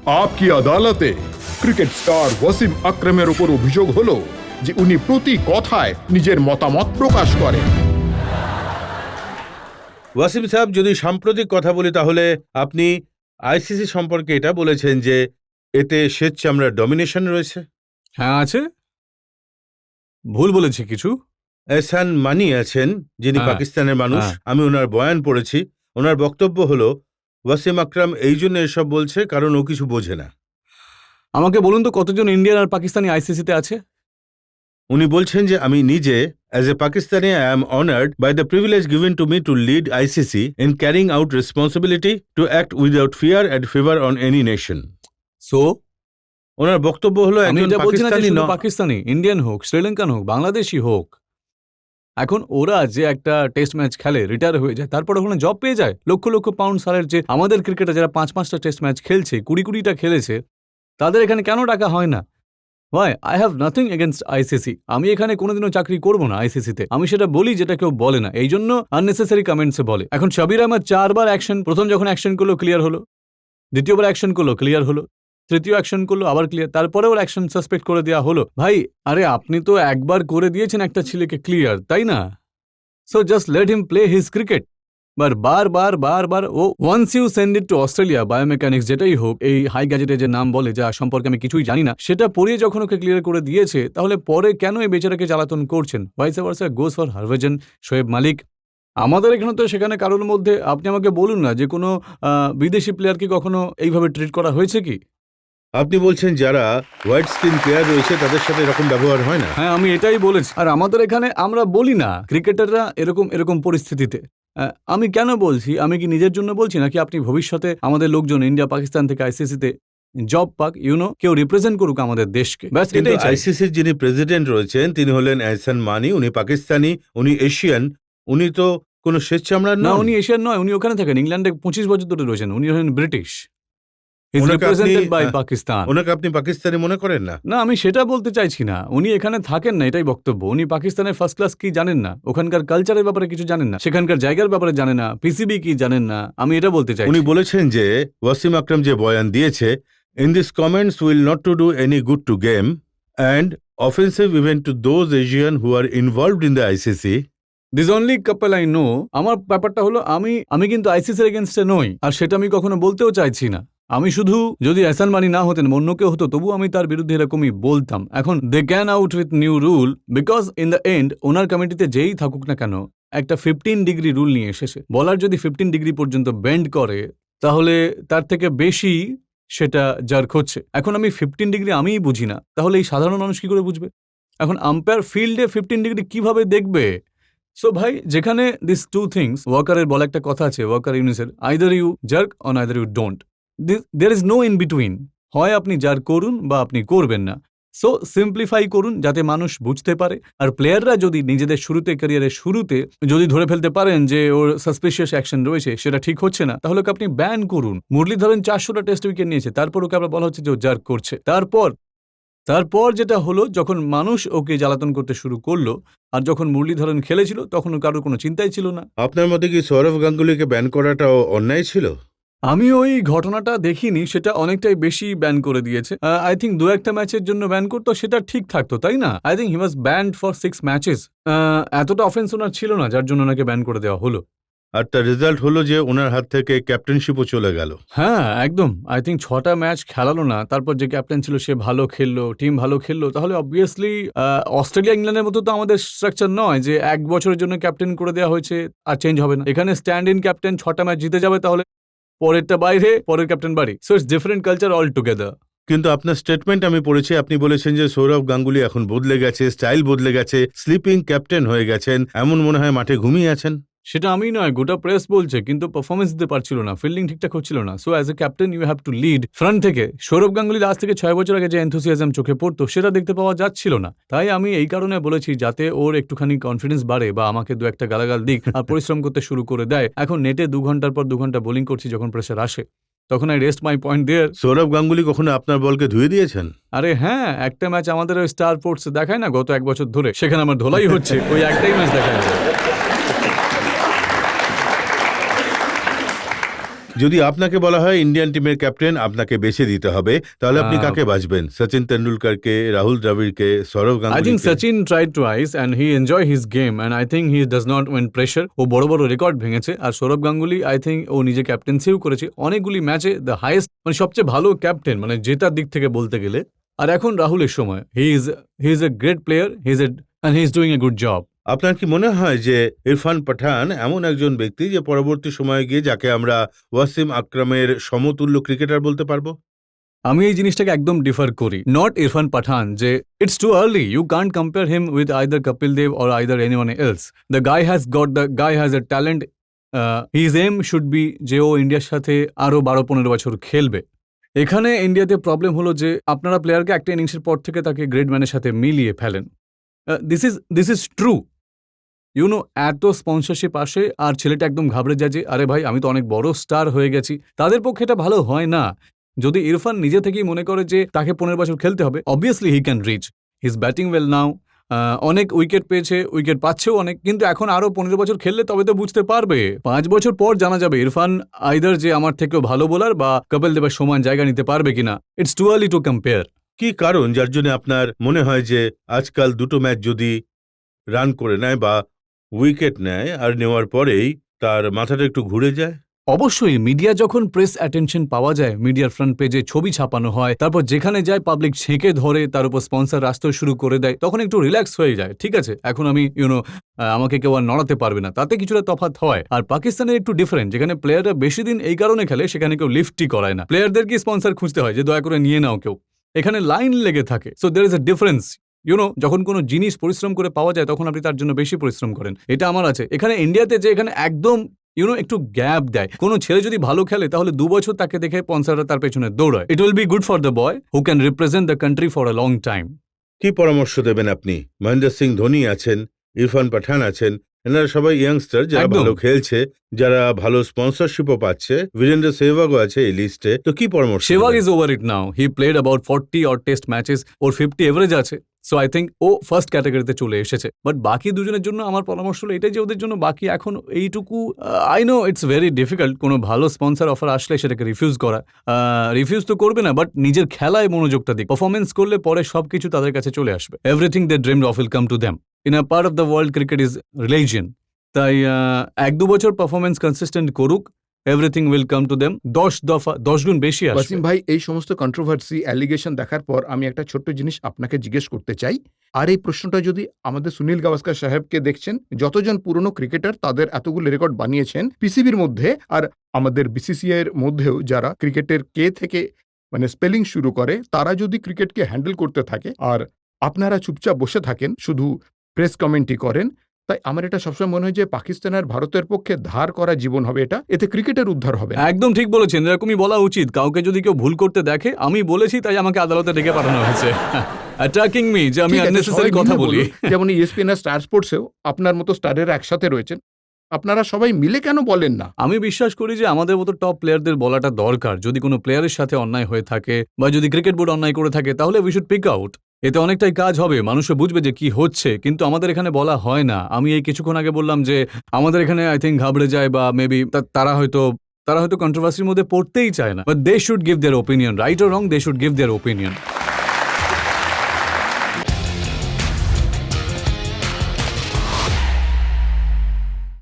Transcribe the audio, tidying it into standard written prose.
আপকি আদালতে cricket star Wasim আকরামের উপর অভিযোগ হলো যে উনি প্রতি কথায় নিজের মতামত প্রকাশ করেন। ওয়াসিম সাহেব, যদি সাম্প্রতিক কথা বলি তাহলে আপনি আইসিসি সম্পর্কে এটা বলেছেন যে এতে শ্বেত চামড়ার ডমিনেশন রয়েছে। হ্যাঁ আছে, ভুল বলেছি কিছু? এহসান মানি আছেন, যিনি হ্যাঁ, পাকিস্তানের মানুষ। হ্যাঁ। আমি ওনার বয়ান পড়েছি। ওনার বক্তব্য হলো ওয়াসিম আকরাম এই জন্য এসব বলছে কারণ ও কিছু বোঝে না। আমাকে বলুন তো কতজন ইন্ডিয়ান আর পাকিস্তানি আইসিসিতে আছে? উনি বলছেন যে আমি নিজে as a Pakistani I am honoured by the privilege given to me to lead ICC in carrying out responsibility to act without fear and favour on any nation. So ওনার বক্তব্য হলো আমি একজন এটা বলছি না যে পাকিস্তানি শুধু পাকিস্তানি, ইন্ডিয়ান হোক, শ্রীলঙ্কান হোক, বাংলাদেশি হোক, এখন ওরা যে একটা টেস্ট ম্যাচ খেলে রিটায়ার হয়ে যায়, তারপর ওখানে জব পেয়ে যায় লক্ষ লক্ষ পাউন্ড সালের। যে আমাদের ক্রিকেটে যারা ৫-৫টা টেস্ট ম্যাচ খেলছে, ২০-২০টা খেলেছে, তাদের এখানে কেন টাকা হয় না? Why? I have nothing against ICC. আমি এখানে কোনোদিনও চাকরি করবো না আইসিসিতে। আমি সেটা বলি যেটা কেউ বলে না, এই জন্য আননেসেসারি কমেন্টসে বলে। এখন শাবির আহমেদ ৪বার অ্যাকশন, প্রথম যখন অ্যাকশন করলো ক্লিয়ার হলো, দ্বিতীয়বার অ্যাকশন করলো ক্লিয়ার হলো, তৃতীয় অ্যাকশন করলো আবার ক্লিয়ার, তারপরে ওর অ্যাকশন সাসপেক্ট করে দেওয়া হলো। ভাই, আরে আপনি তো একবার করে দিয়েছেন একটা ছেলেকে ক্লিয়ার, তাই না? So just let him play his cricket. বার ও once you send it to Australia biomechanics, যেটাই হোক, এই হাই গ্যাজেটে যে নাম বলে, যা সম্পর্কে আমি কিছুই জানি না, সেটা পড়িয়ে যখন ওকে ক্লিয়ার করে দিয়েছে, তাহলে পরে কেন এই বেচারাকে জ্বালাতন করছেন? Vice versa goes for Harbhajan, Shoaib Malik. আমাদের এখানে তো সেখানে কারোর মধ্যে আপনি আমাকে বলুন না যে কোনো বিদেশি প্লেয়ারকে কখনো এইভাবে ট্রিট করা হয়েছে কি? আপনি বলছেন যারা হোয়াইট স্ক্রিন প্লেয়ার রয়েছে তাদের সাথে এরকম ব্যবহার হয় না। হ্যাঁ, আমি এটাই বলেছি। আর আমাদের এখানে আমরা বলি না ক্রিকেটাররা এরকম এরকম পরিস্থিতিতে। আমি কেন বলছি? আমি কি নিজের জন্য বলছি নাকি আপনি ভবিষ্যতে আমাদের লোকজন ইন্ডিয়া পাকিস্তান থেকে আইসিসিতে জব পাক, কেউ রিপ্রেজেন্ট করুক আমাদের দেশকে, ব্যাস কিন্তু এটাই চাই। আইসিসির যিনি প্রেসিডেন্ট রয়েছেন তিনি হলেন এহসান মানি। উনি পাকিস্তানি, উনি এশিয়ান, উনি তো কোনো শ্বেত চামড়ার না, নন। উনি এশিয়ান নয়, উনি ওখানে থাকেন, ইংল্যান্ডে ২৫ বছর ধরে রয়েছেন। উনি হলেন ব্রিটিশ। ইজ ওনাকে রিপ্রেজেন্টেড আপনি- বাই পাকিস্তান। ওনাকে আপনি পাকিস্তানি মনে করেন না? না, আমি সেটা বলতে চাইছি না। উনি এখানে থাকেন না, এটাই বক্তব্য। উনি পাকিস্তানের ফার্স্ট ক্লাস কি জানেন না, ওখানকার কালচারের ব্যাপারে কিছু জানেন না, সেখানকার জায়গার ব্যাপারে জানেন না, পিসিবি কি জানেন না। আমি এটা বলতে চাই। উনি বলেছেন যে ওয়াসিম আকরাম যে বয়ান দিয়েছে, in this comments will not to do any good to game and offensive even to those Asian who are involved in the ICC. This only couple I know. আমার ব্যাপারটা হলো আমি কিন্তু আইসিসির এগেনস্টে নই, আর সেটা আমি কখনো বলতেও চাইছি না। আমি শুধু, যদি এহসান মানি না হতেন, অন্য কেউ হতো, তবু আমি তার বিরুদ্ধে এরকমই বলতাম। এখন they can out with new rule, because in the end ওনার কমিটিতে যেই থাকুক না কেন, একটা 15 ডিগ্রি রুল নিয়ে এসেছে। বলার যদি 15 ডিগ্রি পর্যন্ত বেন্ড করে, তাহলে তার থেকে বেশি সেটা জার্ক হচ্ছে। এখন আমি 15 ডিগ্রি আমিই বুঝি না, তাহলে এই সাধারণ মানুষ কি করে বুঝবে? এখন আম্পায়ার ফিল্ডে 15 ডিগ্রি কিভাবে দেখবে? সো ভাই, যেখানে দিস টু থিংস, ওয়াকারের বলা একটা কথা আছে, ওয়াকার ইউনিসের, either you jerk on either you don't, there is no in between. হয় আপনি জার্ক করুন বা আপনি করবেন না। সো সিম্পলিফাই করুন যাতে মানুষ বুঝতে পারে। আর প্লেয়াররা যদি নিজেদের শুরুতে, ক্যারিয়ারের শুরুতে যদি ধরে ফেলতে পারেন যে ওর সাসপিশিয়াস অ্যাকশন রয়েছে, সেটা ঠিক হচ্ছে না, তাহলে ওকে আপনি ব্যান করুন। মুরলি ধরেন 400টা টেস্ট উইকেট নিয়েছে, তারপর ওকে আবার বলা হচ্ছে যে ও জার্ক করছে। তারপর যেটা হলো, যখন মানুষ ওকে জ্বালাতন করতে শুরু করলো, আর যখন মুরলীধরন খেলেছিল, তখন কারোর কোনো চিন্তাই ছিল না। আপনার মতে কি সৌরভ গাঙ্গুলিকে ব্যান করাটাও অন্যায় ছিল? আমি ওই ঘটনাটা দেখিনি, সেটা অনেকটাই বেশি ব্যান করে দিয়েছে। আই থিঙ্ক ২-১টা ম্যাচের জন্য ব্যান করতো, সেটা ঠিক থাকতো, তাই না? I think he was band for 6 matches. এতটা অফেন্স ওনার ছিল না, যার জন্য ওনাকে ব্যান করে দেওয়া হলো। আর তার রেজাল্ট হলো যে ওনার হাত থেকে ক্যাপ্টেনশিপও চলে গেল। হ্যাঁ, একদম। আই থিঙ্ক ৬টা ম্যাচ খেলালো না, তারপর যে ক্যাপ্টেন ছিল সে ভালো খেললো, টিম ভালো খেললো, তাহলে অবভিয়াসলি অস্ট্রেলিয়া ইংল্যান্ডের মতো তো আমাদের স্ট্রাকচার নয় যে ১ বছরের জন্য ক্যাপ্টেন করে দেওয়া হয়েছে আর চেঞ্জ হবে না। এখানে স্ট্যান্ড ইন ক্যাপ্টেন ৬টা ম্যাচ জিতে যাবে, তাহলে পরেরটা বাইরে, পরের ক্যাপ্টেন বাড়ি। So it's different culture all together. কিন্তু আপনার স্টেটমেন্ট আমি পড়েছি, আপনি বলেছেন যে সৌরভ গাঙ্গুলি এখন বদলে গেছে, স্টাইল বদলে গেছে, স্লিপিং ক্যাপ্টেন হয়ে গেছেন, এমন মনে হয় মাঠে ঘুমিয়ে আছেন। সেটা আমি নয়, গোটা প্রেস বলছে, কিন্তু পারফরমেন্স দিতে পারছিল না, ফিল্ডিং ঠিকঠাক হচ্ছিল না। So as a captain you have to lead front থেকে। সৌরভ গাঙ্গুলির আজ থেকে ৬ বছর আগে যে এনথুসিয়াজম চোখে পড়তো, সেটা দেখতে পাওয়া যাচ্ছিল না। তাই আমি এই কারণে বলেছি, যাতে ওর একটুখানি কনফিডেন্স বাড়ে, বা আমাকে ২-১টা গালাগাল দিক আর পরিশ্রম করতে শুরু করে দেয়। এখন নেটে ২ ঘন্টার পর ২ ঘন্টা বোলিং করছি, যখন প্রেসার আসে, তখন আই রেস্ট মাই পয়েন্ট দেয়ার। সৌরভ গাঙ্গুলি কখনো আপনার বলকে ধুয়ে দিয়েছেন? আরে হ্যাঁ, একটা ম্যাচ আমাদের ওই স্টার স্পোর্টস দেখায় না গত ১ বছর ধরে, সেখানে আমার ধোলাই হচ্ছে, ওই একটাই ম্যাচ দেখায়। যদি আপনাকে বলা হয় ইন্ডিয়ান টিমের ক্যাপ্টেন আপনাকে বেছে দিতে হবে, তাহলে আপনি কাকে বাছবেন? Sachin তেন্ডুলকরকে, Rahul দ্রাবিড়কে, Sourav I think গাঙ্গুলিকে? Sachin tried twice and he enjoy his game and I think he does not win pressure. ও বড় বড় রেকর্ড ভেঙেছে। আর সৌরভ গাঙ্গুলি I think ও নিজে ক্যাপ্টেন্সিও করেছে অনেকগুলি ম্যাচে, দ্য হাইয়েস্ট মানে সবচেয়ে ভালো ক্যাপ্টেন মানে জেতার দিক থেকে বলতে গেলে। আর এখন রাহুলের সময় he is a great player, he is doing a good job. আপনার কি মনে হয় যে ইরফান পাঠান এমন একজন ব্যক্তি যে পরবর্তী সময়ে গিয়ে যাকে আমরা ওয়াসিম আকরামের সমতুল্য ক্রিকেটার বলতে পারবো? আমি এই জিনিসটাকে একদম ডিফার করি। নট ইরফান পাঠান, যে it's too early, you can't compare him with either Kapil Dev or either anyone else. The guy has a talent, his aim should be যে ও ইন্ডিয়ার সাথে আরও 12-15 বছর খেলবে। এখানে ইন্ডিয়াতে প্রবলেম হলো যে আপনারা প্লেয়ারকে একটা ইনিংসের পর থেকে তাকে গ্রেট ম্যানের সাথে মিলিয়ে ফেলেন। দিস ইজ ট্রু, এত স্পন্সরশিপ আসে আর ছেলেটা একদম ঘাবড়ে যায় যে আরে ভাই আমি তো অনেক বড় স্টার হয়ে গেছি। তাদের পক্ষে এটা ভালো হয় না। যদি ইরফান নিজে থেকেই মনে করে যে তাকে 15 বছর খেলতে হবে, obviously he can reach, he is batting well now, অনেক উইকেট পেয়েছে, উইকেট পাচ্ছেও অনেক, কিন্তু এখন আরও 15 বছর খেললে তবে তো বুঝতে পারবে। 5 বছর পর জানা যাবে ইরফান আইদার যে আমার থেকেও ভালো বোলার বা কপিল দেবের সমান জায়গা নিতে পারবে কিনা। It's too early to compare. কি কারণ যার জন্য আপনার মনে হয় যে আজকাল দুটো ম্যাচ যদি রান করে নেয় বা উইকেট নেয় আর নেওয়ার পরেই তার মাথাটা একটু ঘুরে যায়? অবশ্যই মিডিয়া যখন প্রেস অ্যাটেনশন পাওয়া যায়, মিডিয়ার ফ্রন্ট পেজে ছবি ছাপানো হয়, তারপর যেখানে যায় পাবলিক ছেঁকে ধরে, তার উপর স্পন্সর আসতে শুরু করে দেয়, তখন একটু রিল্যাক্স হয়ে যায়। ঠিক আছে, এখন আমি আমাকে কেউ আর নড়াতে পারবে না, তাতে কিছুটা তফাৎ হয়। আর পাকিস্তানের একটু ডিফারেন্ট, যেখানে প্লেয়াররা বেশি দিন এই কারণে খেলে সেখানে কেউ লিফটই করায় না, প্লেয়ারদেরকে স্পন্সর খুঁজতে হয় যে দয়া করে নিয়ে নাও কেউ, এখানে লাইন লেগে থাকে। So there is a difference. যখন কোনো জিনিস পরিশ্রম করে পাওয়া যায় তখন আপনি তার জন্য বেশি পরিশ্রম করেন। এটা আমার আছে। এখানে ইন্ডিয়াতে যে এখানে একদম একটু গ্যাপ দেয়। কোনো ছেলে যদি ভালো খেলে তাহলে 2 বছর তাকে দেখে স্পন্সররা তার পেছনে দৌড়ায়। It will be good for the boy who can represent the country for a long time. কি পরামর্শ দেবেন আপনি? মহেন্দ্র সিং ধোনি আছেন, ইরফান পাঠান আছেন, এনারা সবাই ইয়াংস্টার যারা একদম। ভালো খেলছে, যারা ভালো স্পন্সরশিপও পাচ্ছে। বীরেন্দ্র সেহবাগও আছে এই লিস্টে। তো কি পরামর্শ সেহবাগ দেবেন? Is over it now. He played about 40 or test matches, or 50 average আছে। সো আই থিঙ্ক ও ফার্স্ট ক্যাটাগরিতে চলে এসেছে। বাট বাকি দুজনের জন্য আমার পরামর্শ হলো এটাই যে ওদের জন্য বাকি এখন এইটুকু। I know it's very difficult কোনো ভালো স্পন্সর অফার আসলে সেটাকে রিফিউজ করা। রিফিউজ তো করবে না, বাট নিজের খেলায় মনোযোগটা দিক। পারফরমেন্স করলে পরে সবকিছু তাদের কাছে চলে আসবে। Everything they dreamed of will come to them. In a part of the world cricket is religion. তাই 1-2 বছর পারফরমেন্স কনসিস্টেন্ট করুক, everything will come to them. 10 গুণ বেশি আসবে। ওয়াসিম ভাই, এই সমস্ত কন্ট্রোভার্সি অ্যালিগেশন দেখার পর আমি একটা ছোট্ট জিনিস আপনাকে জিজ্ঞেস করতে চাই। আর এই প্রশ্নটা যদি আমাদের সুনীল গাভাস্কার সাহেবকে দেখছেন, যতজন পুরনো ক্রিকেটার তাদের এতগুলো রেকর্ড বানিয়েছেন পিসিবির মধ্যে আর আমাদের বিসিসিআই এর মধ্যেও, যারা ক্রিকেটের কে থেকে মানে স্পেলিং শুরু করে, তারা যদি ক্রিকেটকে হ্যান্ডেল করতে থাকে আর আপনারা চুপচাপ বসে থাকেন, শুধু প্রেস কমেন্টই করেন, তাই আমার এটা সবসময় মনে হয় যে পাকিস্তান আর ভারতের পক্ষে ধার করা জীবন হবে এটা, এতে ক্রিকেটের উদ্ধার হবে না। একদম ঠিক বলেছেন, এরকমই বলা উচিত। কাউকে যদি কেউ ভুল করতে দেখে, আমি বলেছি তাই আমাকে আদালতে ডেকে পাঠানো হয়েছে, অ্যাটাকিং মি, যে আমি ঠিক আছে, আননেসেসারি সবাই কথা মিলে বলি। বলুন। যেমন ESPN আর স্টার স্পোর্টসেও আপনার মতো স্টারেরা একসাথে রয়েছেন, আপনারা সবাই মিলে কেন বলেন না? আমি বিশ্বাস করি যে আমাদের মতো টপ প্লেয়ারদের বলাটা দরকার। যদি কোনো প্লেয়ারের সাথে অন্যায় হয়ে থাকে বা যদি ক্রিকেট বোর্ড অন্যায় করে থাকে, তাহলে উই শুড পিক আউট। এতে অনেকটাই কাজ হবে, মানুষে বুঝবে যে কি হচ্ছে, কিন্তু আমাদের এখানে বলা হয় না। আমি এই কিছুক্ষণ আগে বললাম যে আমাদের এখানে আই থিঙ্ক ঘাবড়ে যায় বা মেবি তারা হয়তো কন্ট্রোভার্সির মধ্যে পড়তেই চায় না। But they should give their opinion, right or wrong, they should give their opinion.